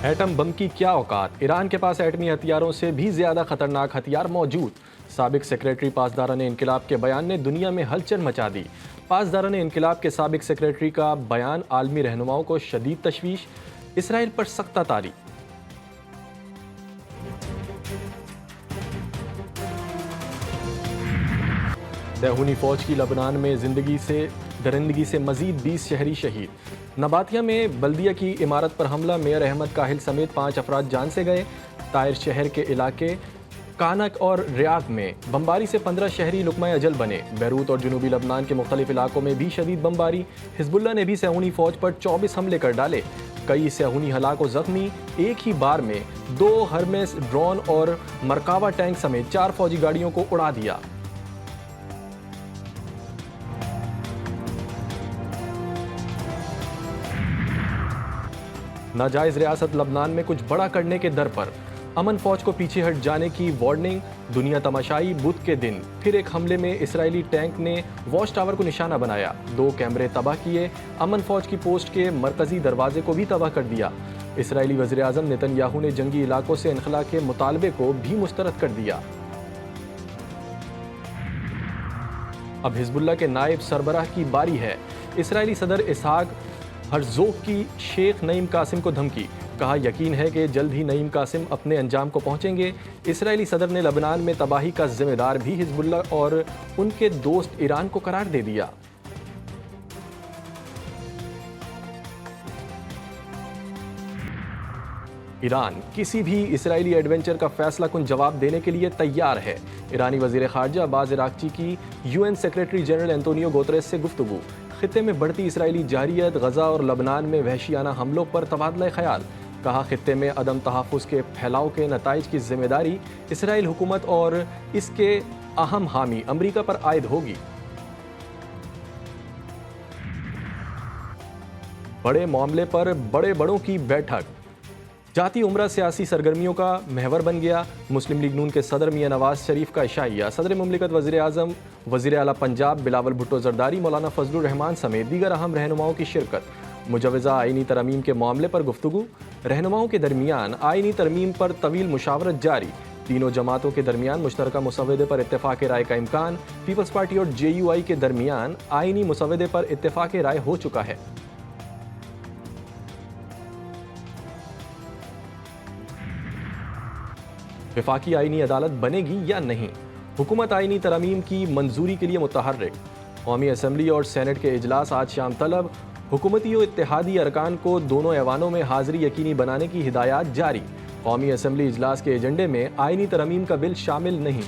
Atom bomb کی کیا اوقات؟ ایران کے پاس ایٹمی ہتھیاروں سے بھی زیادہ خطرناک ہتھیار موجود۔ سابق سیکریٹری پاسداران انقلاب کے بیان نے دنیا میں ہلچل مچا دی۔ پاسداران انقلاب کے سابق سیکریٹری کا بیان عالمی رہنماؤں کو شدید تشویش، اسرائیل پر سختہ طاری۔ صہیونی فوج کی لبنان میں درندگی سے مزید 20 شہری شہید۔ نباتیہ میں بلدیہ کی عمارت پر حملہ، میئر احمد کاہل سمیت 5 افراد جان سے گئے۔ طائر شہر کے علاقے کانک اور ریاض میں بمباری سے 15 شہری لقمہ اجل بنے۔ بیروت اور جنوبی لبنان کے مختلف علاقوں میں بھی شدید بمباری۔ حزب اللہ نے بھی صہیونی فوج پر 24 حملے کر ڈالے۔ کئی صہیونی ہلاک و زخمی۔ ایک ہی بار میں 2 ہرمیس ڈرون اور مرکاوا ٹینک سمیت 4 فوجی گاڑیوں کو اڑا دیا۔ ناجائز ریاست لبنان میں کچھ بڑا کرنے کے در پر، امن فوج کو پیچھے ہٹ جانے کی وارننگ۔ دنیا تماشائی بدھ کے دن پھر ایک حملے میں اسرائیلی ٹینک نے واچ ٹاور کو نشانہ بنایا، 2 کیمرے تباہ کیے، امن فوج کی پوسٹ کے مرکزی دروازے کو بھی تباہ کر دیا۔ اسرائیلی وزیر اعظم نتن یاہو نے جنگی علاقوں سے انخلاء کے مطالبے کو بھی مسترد کر دیا۔ اب حزب اللہ کے نائب سربراہ کی باری ہے۔ اسرائیلی صدر اسحاق ہرزوگ کی شیخ نعیم قاسم کو دھمکی، کہا یقین ہے کہ جلد ہی نعیم قاسم اپنے انجام کو پہنچیں گے۔ اسرائیلی صدر نے لبنان میں تباہی کا ذمہ دار بھی حزب اللہ اور ان کے دوست ایران کو قرار دے دیا۔ ایران کسی بھی اسرائیلی ایڈونچر کا فیصلہ کن جواب دینے کے لیے تیار ہے۔ ایرانی وزیر خارجہ عباس عراقچی کی UN سیکریٹری جنرل انطونیو گوتریس سے گفتگو۔ خطے میں بڑھتی اسرائیلی جارحیت، غزہ اور لبنان میں وحشیانہ حملوں پر تبادلہ خیال۔ کہا خطے میں عدم تحفظ کے پھیلاؤ کے نتائج کی ذمہ داری اسرائیل حکومت اور اس کے اہم حامی امریکہ پر عائد ہوگی۔ بڑے معاملے پر بڑے بڑوں کی بیٹھک۔ جاتی عمرہ سیاسی سرگرمیوں کا محور بن گیا۔ مسلم لیگ نون کے صدر میاں نواز شریف کا عشائیہ، صدر مملکت وزیر اعظم وزیر اعلیٰ پنجاب بلاول بھٹو زرداری، مولانا فضل الرحمان سمیت دیگر اہم رہنماؤں کی شرکت۔ مجوزہ آئینی ترمیم کے معاملے پر گفتگو، رہنماؤں کے درمیان آئینی ترمیم پر طویل مشاورت جاری۔ تینوں جماعتوں کے درمیان مشترکہ مسودے پر اتفاق رائے کا امکان۔ پیپلز پارٹی اور JUI کے درمیان آئینی مسودے پر اتفاق رائے ہو چکا ہے۔ وفاقی آئینی عدالت بنے گی یا نہیں؟ حکومت آئینی ترامیم کی منظوری کے لیے متحرک۔ قومی اسمبلی اور سینٹ کے اجلاس آج شام طلب۔ حکومتی و اتحادی ارکان کو دونوں ایوانوں میں حاضری یقینی بنانے کی ہدایات جاری۔ قومی اسمبلی اجلاس کے ایجنڈے میں آئینی ترامیم کا بل شامل نہیں۔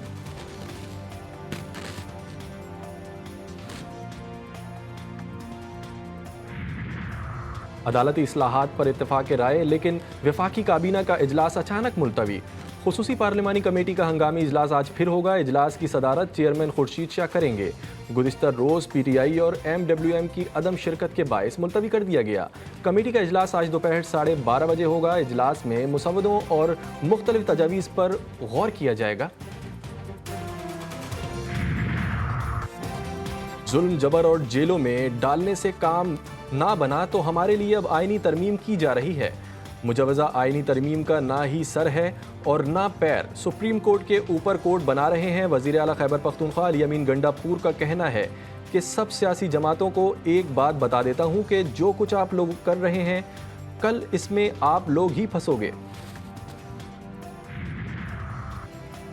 عدالتی اصلاحات پر اتفاق رائے، لیکن وفاقی کابینہ کا اجلاس اچانک ملتوی۔ خصوصی پارلیمانی کمیٹی کا ہنگامی اجلاس آج پھر ہوگا۔ اجلاس کی صدارت چیئرمین خورشید شاہ کریں گے۔ گزشتہ روز PTI اور MWM کی عدم شرکت کے باعث ملتوی کر دیا گیا۔ کمیٹی کا اجلاس آج دوپہر 12:30 بجے ہوگا۔ اجلاس میں مسودوں اور مختلف تجاویز پر غور کیا جائے گا۔ ظلم، جبر اور جیلوں میں ڈالنے سے کام نہ بنا تو ہمارے لیے اب آئینی ترمیم کی جا رہی ہے۔ مجوزہ آئینی ترمیم کا نہ ہی سر ہے اور نہ پیر، سپریم کورٹ کے اوپر کورٹ بنا رہے ہیں۔ وزیر اعلیٰ خیبر پختونخوا علی امین گنڈا پور کا کہنا ہے کہ سب سیاسی جماعتوں کو ایک بات بتا دیتا ہوں کہ جو کچھ آپ لوگ کر رہے ہیں کل اس میں آپ لوگ ہی پھنسو گے۔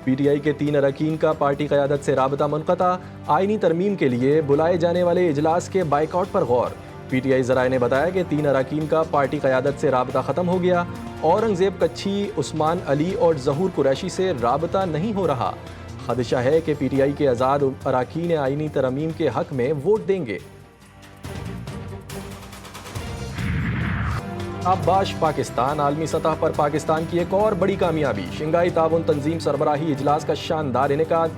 PTI کے 3 اراکین کا پارٹی قیادت سے رابطہ منقطع۔ آئینی ترمیم کے لیے بلائے جانے والے اجلاس کے بائیکاٹ پر غور۔ PTI ذرائع نے بتایا کہ 3 اراکین کا پارٹی قیادت سے رابطہ ختم ہو گیا۔ اورنگزیب کچھی، عثمان علی اور ظہور قریشی سے رابطہ نہیں ہو رہا۔ خدشہ ہے کہ PTI کے آزاد اراکین آئینی ترمیم کے حق میں ووٹ دیں گے۔ آباش پاکستان، عالمی سطح پر پاکستان کی ایک اور بڑی کامیابی۔ شنگھائی تعاون تنظیم سربراہی اجلاس کا شاندار انعقاد۔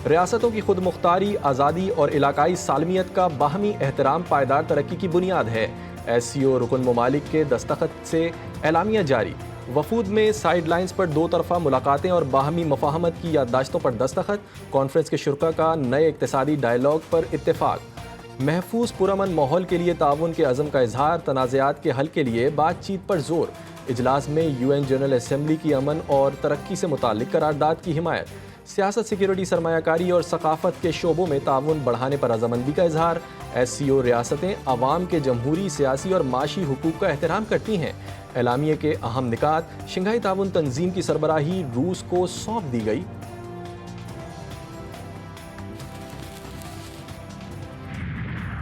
ریاستوں کی خود مختاری، آزادی اور علاقائی سالمیت کا باہمی احترام پائیدار ترقی کی بنیاد ہے۔ SCO رکن ممالک کے دستخط سے اعلامیہ جاری۔ وفود میں سائیڈ لائنز پر 2 طرفہ ملاقاتیں اور باہمی مفاہمت کی یادداشتوں پر دستخط۔ کانفرنس کے شرکاء کا نئے اقتصادی ڈائیلاگ پر اتفاق۔ محفوظ پرامن ماحول کے لیے تعاون کے عزم کا اظہار، تنازعات کے حل کے لیے بات چیت پر زور۔ اجلاس میں UN جنرل اسمبلی کی امن اور ترقی سے متعلق قرارداد کی حمایت۔ سیاست، سیکیورٹی، سرمایہ کاری اور ثقافت کے شعبوں میں تعاون بڑھانے پر رضامندی کا اظہار۔ SCO ریاستیں عوام کے جمہوری، سیاسی اور معاشی حقوق کا احترام کرتی ہیں۔ اعلامیے کے اہم نکات، شنگھائی تعاون تنظیم کی سربراہی روس کو سونپ دی گئی۔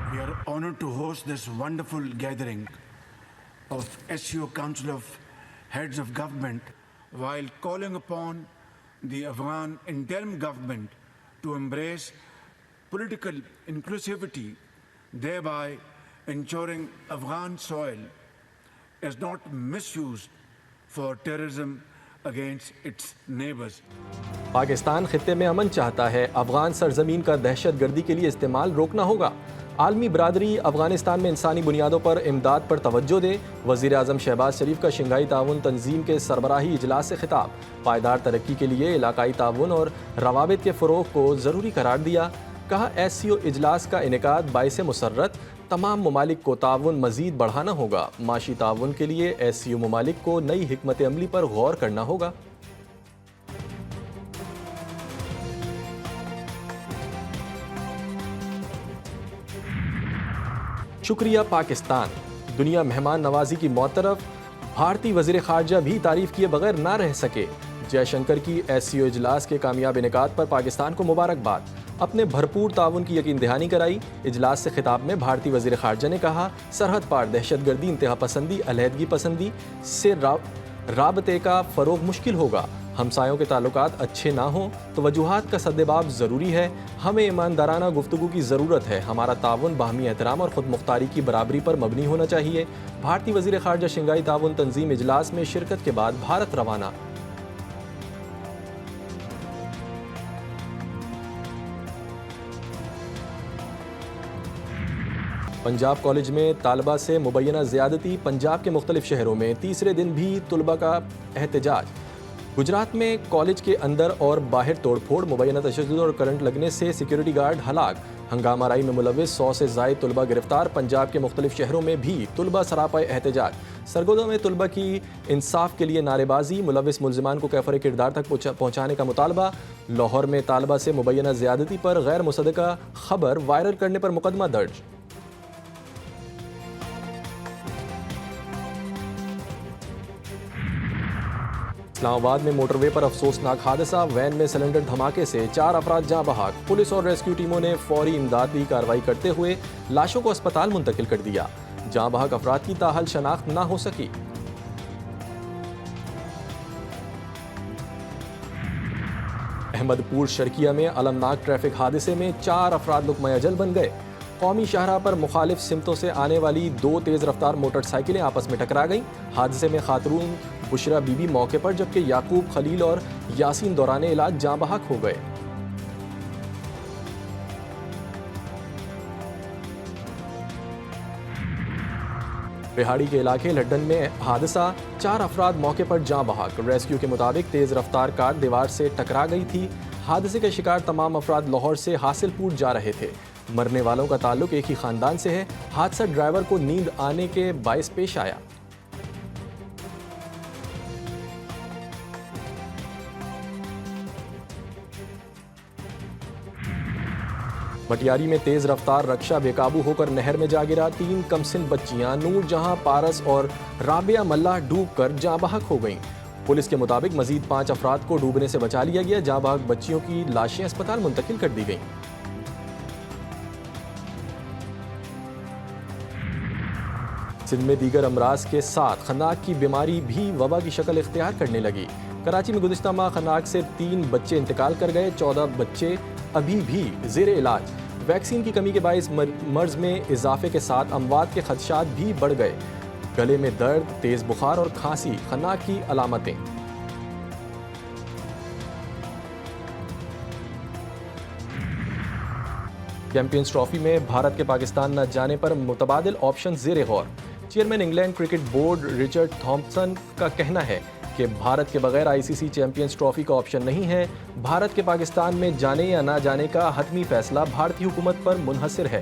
We are honored to host this wonderful gathering of SCO Council of Heads of Government while calling upon the Afghan interim government to embrace political inclusivity, thereby ensuring Afghan soil is not misused for terrorism against its neighbors. Pakistan خطے میں امن چاہتا ہے، افغان سرزمین کا دہشت گردی کے لیے استعمال روکنا ہوگا۔ عالمی برادری افغانستان میں انسانی بنیادوں پر امداد پر توجہ دے۔ وزیر اعظم شہباز شریف کا شنگھائی تعاون تنظیم کے سربراہی اجلاس سے خطاب، پائیدار ترقی کے لیے علاقائی تعاون اور روابط کے فروغ کو ضروری قرار دیا۔ کہا SCO اجلاس کا انعقاد باعث مسرت، تمام ممالک کو تعاون مزید بڑھانا ہوگا۔ معاشی تعاون کے لیے SCO ممالک کو نئی حکمت عملی پر غور کرنا ہوگا۔ شکریہ پاکستان، دنیا مہمان نوازی کی معترف، بھارتی وزیر خارجہ بھی تعریف کیے بغیر نہ رہ سکے۔ جے شنکر کی SCO اجلاس کے کامیاب انعقاد پر پاکستان کو مبارکباد، اپنے بھرپور تعاون کی یقین دہانی کرائی۔ اجلاس سے خطاب میں بھارتی وزیر خارجہ نے کہا، سرحد پار دہشت گردی، انتہا پسندی، علیحدگی پسندی سے رابطے کا فروغ مشکل ہوگا۔ ہمسایوں کے تعلقات اچھے نہ ہوں تو وجوہات کا سدباب ضروری ہے۔ ہمیں ایماندارانہ گفتگو کی ضرورت ہے۔ ہمارا تعاون باہمی احترام اور خود مختاری کی برابری پر مبنی ہونا چاہیے۔ بھارتی وزیر خارجہ شنگھائی تعاون تنظیم اجلاس میں شرکت کے بعد بھارت روانہ۔ پنجاب کالج میں طالبہ سے مبینہ زیادتی، پنجاب کے مختلف شہروں میں تیسرے دن بھی طلبہ کا احتجاج۔ گجرات میں کالج کے اندر اور باہر توڑ پھوڑ، مبینہ تشدد اور کرنٹ لگنے سے سیکیورٹی گارڈ ہلاک، ہنگامہ آرائی میں ملوث 100 سے زائد طلبہ گرفتار۔ پنجاب کے مختلف شہروں میں بھی طلبہ سراپائے احتجاج۔ سرگودا میں طلبہ کی انصاف کے لیے نعرے بازی، ملوث ملزمان کو کیفر کردار تک پہنچانے کا مطالبہ۔ لاہور میں طالبہ سے مبینہ زیادتی پر غیر مصدقہ خبر وائرل کرنے پر مقدمہ درج۔ اسلام آباد میں موٹر وے پر افسوسناک حادثہ، وین میں سلنڈر دھماکے سے 4 افراد جاں بحق۔ پولیس اور ریسکیو ٹیموں نے فوری امدادی کارروائی کرتے ہوئے لاشوں کو اسپتال منتقل کر دیا۔ جاں بحق افراد کی تاحال شناخت نہ ہو سکی۔ احمد پور شرکیہ میں المناک ٹریفک حادثے میں 4 افراد لقمہ اجل بن گئے۔ قومی شاہراہ پر مخالف سمتوں سے آنے والی 2 تیز رفتار موٹر سائیکلیں آپس میں ٹکرا گئیں۔ حادثے میں خاتون بشرا بی بی موقع پر جبکہ یعقوب خلیل اور یاسین دوران علاج جاں بحق ہو گئے۔ ریہاڑی کے علاقے لڈن میں حادثہ، 4 افراد موقع پر جاں بحق۔ ریسکیو کے مطابق تیز رفتار کار دیوار سے ٹکرا گئی تھی۔ حادثے کے شکار تمام افراد لاہور سے حاصل پور جا رہے تھے۔ مرنے والوں کا تعلق ایک ہی خاندان سے ہے۔ حادثہ ڈرائیور کو نیند آنے کے باعث پیش آیا۔ مٹیاری میں تیز رفتار رکشہ بے قابو ہو کر نہر میں جا گرا۔ 3 کمسن بچیاں نور جہاں پارس اور رابعہ ملا ڈوب کر جاں بحق ہو گئیں۔ پولیس کے مطابق مزید 5 افراد کو ڈوبنے سے بچا لیا گیا۔ جاں بحق بچیوں کی لاشیں اسپتال منتقل کر دی گئیں۔ سندھ میں دیگر امراض کے ساتھ خناق کی بیماری بھی وبا کی شکل اختیار کرنے لگی۔ کراچی میں گزشتہ ماہ خناق سے 3 بچے انتقال کر گئے، 14 بچے ابھی بھی زیر علاج۔ ویکسین کی کمی کے باعث مرض میں اضافے کے ساتھ اموات کے خدشات بھی بڑھ گئے۔ گلے میں درد، تیز بخار اور کھانسی خناق کی علامتیں۔ چیمپئنز ٹرافی میں بھارت کے پاکستان نہ جانے پر متبادل آپشن زیر غور۔ Chairman England cricket board Richard Thompson کا کہنا ہے کہ بھارت کے بغیر ICC چیمپئنز ٹرافی کا آپشن نہیں ہے۔ بھارت کے پاکستان میں جانے یا نہ جانے کا حتمی فیصلہ بھارتی حکومت پر منحصر ہے۔